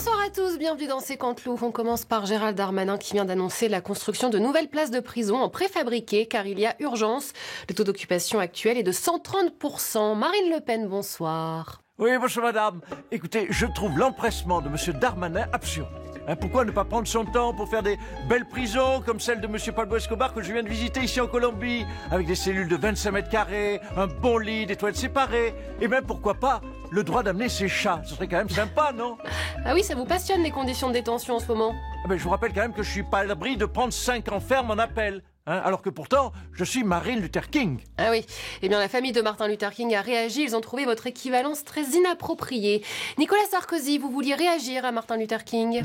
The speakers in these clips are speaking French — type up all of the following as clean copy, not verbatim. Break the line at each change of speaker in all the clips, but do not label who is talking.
Bonsoir à tous, bienvenue dans C'est Canteloup. On commence par Gérald Darmanin qui vient d'annoncer la construction de nouvelles places de prison en préfabriqué car il y a urgence. Le taux d'occupation actuel est de 130%. Marine Le Pen, bonsoir.
Oui, bonjour madame. Écoutez, je trouve l'empressement de monsieur Darmanin absurde. Pourquoi ne pas prendre son temps pour faire des belles prisons comme celle de monsieur Pablo Escobar que je viens de visiter ici en Colombie, avec des cellules de 25 mètres carrés, un bon lit, des toilettes séparées, et même pourquoi pas le droit d'amener ses chats. Ce serait quand même sympa, non?
Ah oui, ça vous passionne les conditions de détention en ce moment?
Je vous rappelle quand même que je suis pas à l'abri de prendre 5 ans ferme en appel. Alors que pourtant, je suis Martin Luther King.
Ah oui, eh bien la famille de Martin Luther King a réagi, ils ont trouvé votre équivalence très inappropriée. Nicolas Sarkozy, vous vouliez réagir à Martin Luther King?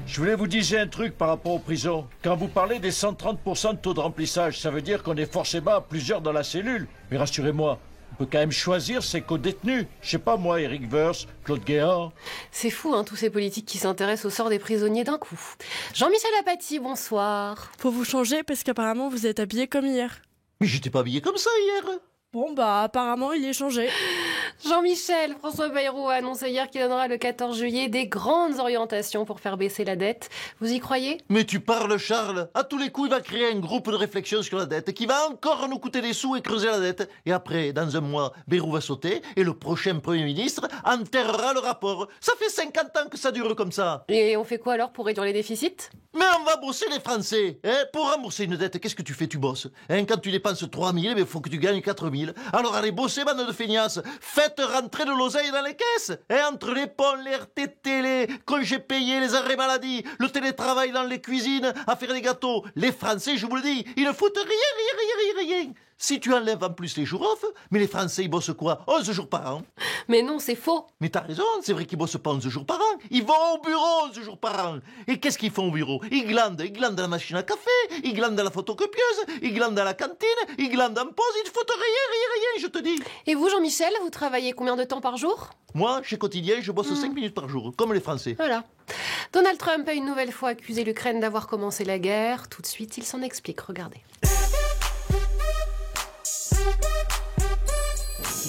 Je voulais vous dire un truc par rapport aux prisons. Quand vous parlez des 130% de taux de remplissage, ça veut dire qu'on est forcément plusieurs dans la cellule. Mais rassurez-moi, on peut quand même choisir ses co-détenus. Je sais pas moi, Éric Woerth, Claude Guéant.
C'est fou, tous ces politiques qui s'intéressent au sort des prisonniers d'un coup. Jean-Michel Apathy, bonsoir.
Faut vous changer parce qu'apparemment vous êtes habillé comme hier.
Mais j'étais pas habillé comme ça hier.
Bon apparemment il est changé.
Jean-Michel, François Bayrou a annoncé hier qu'il donnera le 14 juillet des grandes orientations pour faire baisser la dette. Vous y croyez?
Mais tu parles, Charles. À tous les coups, il va créer un groupe de réflexion sur la dette qui va encore nous coûter des sous et creuser la dette. Et après, dans un mois, Bayrou va sauter et le prochain Premier ministre enterrera le rapport. Ça fait 50 ans que ça dure comme ça.
Et on fait quoi alors pour réduire les déficits?
Mais on va bosser les Français. Pour rembourser une dette, qu'est-ce que tu fais? Tu bosses. Quand tu dépenses 3 000, il faut que tu gagnes 4 000. Alors allez bosser, bande de feignasses. Faites rentrer de l'oseille dans les caisses. Entre les ponts, les RTT, les congés payés, les arrêts maladie, le télétravail dans les cuisines, à faire des gâteaux. Les Français, je vous le dis, ils ne foutent rien. Si tu enlèves en plus les jours off, mais les Français, ils bossent quoi? 11 jours par an.
Mais non, c'est faux.
Mais t'as raison, c'est vrai qu'ils bossent pas 11 jours par an. Ils vont au bureau 11 jours par an. Et qu'est-ce qu'ils font au bureau? Ils glandent à la machine à café, ils glandent à la photocopieuse, ils glandent à la cantine, ils glandent en pause, ils ne foutent rien, je te dis.
Et vous, Jean-Michel, vous travaillez combien de temps par jour?
Moi, chez Quotidien, je bosse 5 minutes par jour, comme les Français.
Voilà. Donald Trump a une nouvelle fois accusé l'Ukraine d'avoir commencé la guerre. Tout de suite, il s'en explique, regardez.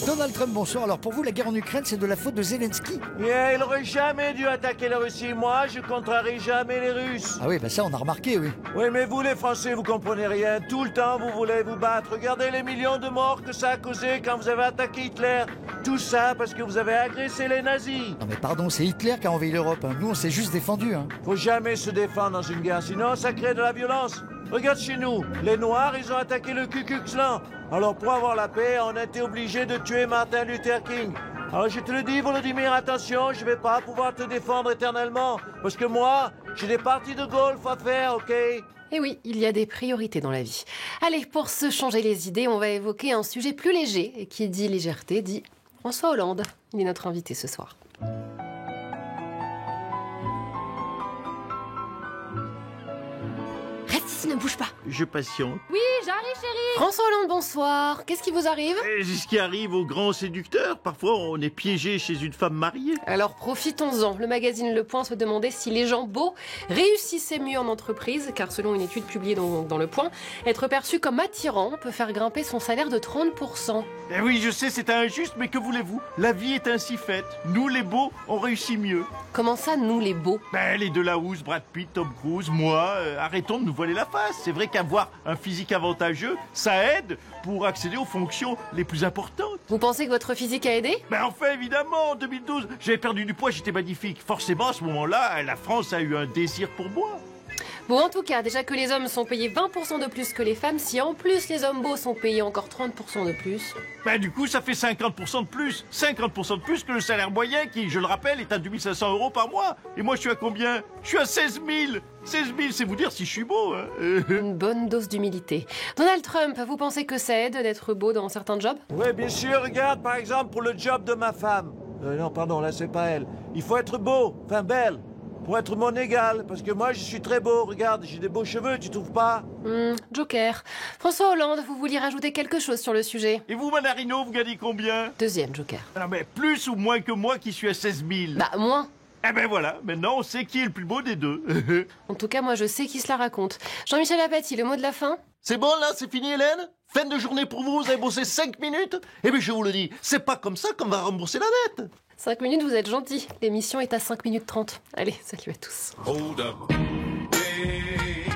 Donald Trump, bonsoir. Alors pour vous, la guerre en Ukraine, c'est de la faute de Zelensky?
Il aurait jamais dû attaquer la Russie. Moi, je contrarie jamais les Russes.
Ah oui, ça on a remarqué, oui.
Oui, mais vous les Français, vous comprenez rien. Tout le temps, vous voulez vous battre. Regardez les millions de morts que ça a causé quand vous avez attaqué Hitler. Tout ça parce que vous avez agressé les nazis.
Non mais pardon, c'est Hitler qui a envahi l'Europe. Nous, on s'est juste défendus.
Faut jamais se défendre dans une guerre, sinon ça crée de la violence. Regarde chez nous, les Noirs, ils ont attaqué le Ku Klux Klan. Alors pour avoir la paix, on a été obligé de tuer Martin Luther King. Alors je te le dis, Volodymyr, attention, je vais pas pouvoir te défendre éternellement. Parce que moi, j'ai des parties de golf à faire, ok?
Et oui, il y a des priorités dans la vie. Allez, pour se changer les idées, on va évoquer un sujet plus léger. Et qui dit légèreté dit François Hollande. Il est notre invité ce soir. Reste ici, ne bouge pas.
Je patiente.
Oui, j'arrive, chérie. François Hollande, bonsoir. Qu'est-ce qui vous arrive?
C'est ce qui arrive aux grands séducteurs. Parfois, on est piégé chez une femme mariée.
Alors profitons-en. Le magazine Le Point se demandait si les gens beaux réussissaient mieux en entreprise, car selon une étude publiée dans Le Point, être perçu comme attirant peut faire grimper son salaire de 30%.
Eh oui, je sais, c'est injuste, mais que voulez-vous? La vie est ainsi faite. Nous, les beaux, on réussit mieux.
Comment ça, nous les beaux?
Les Delahousse, Brad Pitt, Tom Cruise, moi, arrêtons de nous voiler la face. C'est vrai qu'avoir un physique avantageux, ça aide pour accéder aux fonctions les plus importantes.
Vous pensez que votre physique a aidé?
Enfin, évidemment, en 2012, j'avais perdu du poids, j'étais magnifique. Forcément, à ce moment-là, la France a eu un désir pour moi.
Bon, en tout cas, déjà que les hommes sont payés 20% de plus que les femmes, si en plus les hommes beaux sont payés encore 30% de plus...
Du coup, ça fait 50% de plus. 50% de plus que le salaire moyen qui, je le rappelle, est à 2500 € par mois. Et moi, je suis à combien? Je suis à 16 000. 16 000, c'est vous dire si je suis beau.
Une bonne dose d'humilité. Donald Trump, vous pensez que ça aide d'être beau dans certains jobs?
Oui, bien sûr. Regarde, par exemple, pour le job de ma femme. Non, pardon, là, c'est pas elle. Il faut être beau, enfin belle. Pour être mon égal, parce que moi je suis très beau, regarde, j'ai des beaux cheveux, tu trouves pas?
Joker. François Hollande, vous vouliez rajouter quelque chose sur le sujet?
Et vous, Manarino, vous gagnez combien?
Deuxième Joker.
Non mais plus ou moins que moi qui suis à 16 000?
Moins.
Voilà, maintenant on sait qui est le plus beau des deux.
En tout cas, moi je sais qui se la raconte. Jean-Michel Apathy, le mot de la fin?
C'est bon là, c'est fini Hélène? Fin de journée pour vous, vous avez bossé 5 minutes? Eh bien je vous le dis, c'est pas comme ça qu'on va rembourser la dette.
5 minutes, vous êtes gentil. L'émission est à 5 minutes 30. Allez, salut à tous.
Hold up. Hey.